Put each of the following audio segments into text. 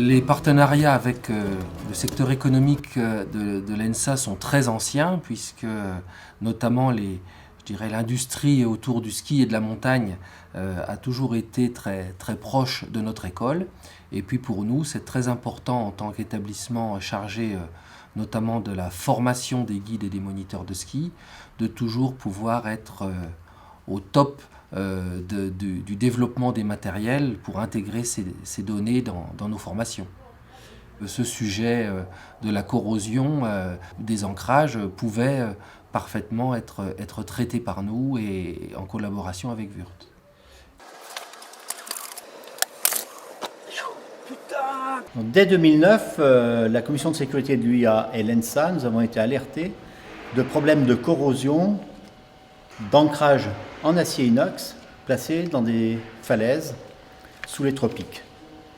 Les partenariats avec le secteur économique de l'ENSA sont très anciens, puisque notamment l'industrie autour du ski et de la montagne a toujours été très, très proche de notre école. Et puis pour nous, c'est très important en tant qu'établissement chargé notamment de la formation des guides et des moniteurs de ski, de toujours pouvoir être au top du développement des matériels pour intégrer ces données dans nos formations. Ce sujet de la corrosion des ancrages pouvait parfaitement être traité par nous et en collaboration avec Wurth. Dès 2009, la commission de sécurité de l'UIA et l'ENSA, nous avons été alertés de problèmes de corrosion d'ancrage en acier inox placés dans des falaises sous les tropiques.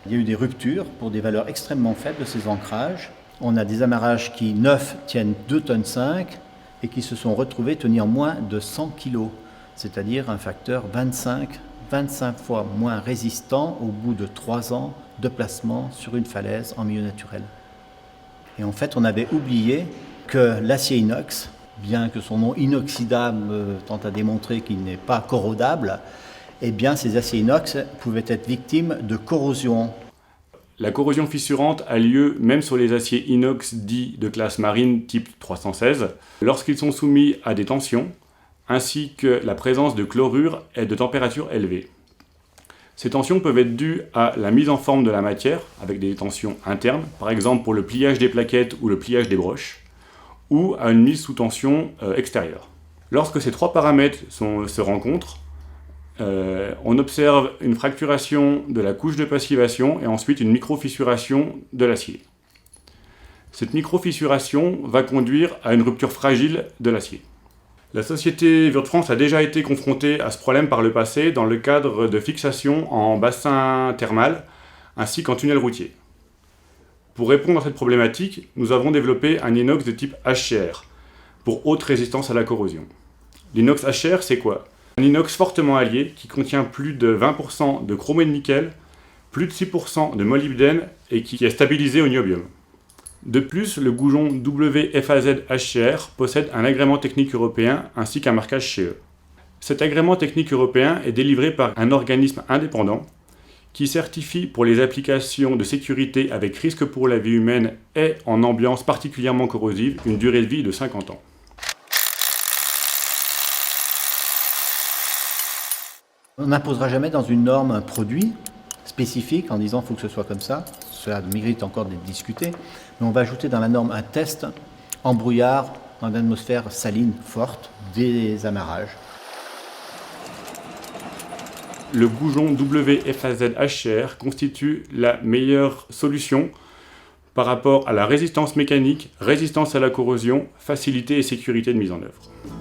Il y a eu des ruptures pour des valeurs extrêmement faibles de ces ancrages. On a des amarrages qui, neufs, tiennent 2,5 tonnes et qui se sont retrouvés tenir moins de 100 kg, c'est-à-dire un facteur 25 fois moins résistant au bout de 3 ans de placement sur une falaise en milieu naturel. Et en fait, on avait oublié que l'acier inox, bien que son nom inoxydable tente à démontrer qu'il n'est pas corrodable, eh bien ces aciers inox pouvaient être victimes de corrosion. La corrosion fissurante a lieu même sur les aciers inox dits de classe marine type 316, lorsqu'ils sont soumis à des tensions, ainsi que la présence de chlorure et de température élevée. Ces tensions peuvent être dues à la mise en forme de la matière, avec des tensions internes, par exemple pour le pliage des plaquettes ou le pliage des broches, ou à une mise sous tension extérieure. Lorsque ces trois paramètres se rencontrent, on observe une fracturation de la couche de passivation et ensuite une microfissuration de l'acier. Cette microfissuration va conduire à une rupture fragile de l'acier. La société Wurth France a déjà été confrontée à ce problème par le passé dans le cadre de fixation en bassin thermal ainsi qu'en tunnel routier. Pour répondre à cette problématique, nous avons développé un inox de type HCR pour haute résistance à la corrosion. L'inox HCR, c'est quoi ? Un inox fortement allié qui contient plus de 20% de chromé de nickel, plus de 6% de molybdène et qui est stabilisé au niobium. De plus, le goujon WFAZ HCR possède un agrément technique européen ainsi qu'un marquage CE. Cet agrément technique européen est délivré par un organisme indépendant qui certifie pour les applications de sécurité avec risque pour la vie humaine et en ambiance particulièrement corrosive une durée de vie de 50 ans. On n'imposera jamais dans une norme un produit spécifique en disant qu'il faut que ce soit comme ça. Cela mérite encore d'être discuté. Mais on va ajouter dans la norme un test en brouillard, dans une atmosphère saline forte, des amarrages. Le goujon WFAZ HCR constitue la meilleure solution par rapport à la résistance mécanique, résistance à la corrosion, facilité et sécurité de mise en œuvre.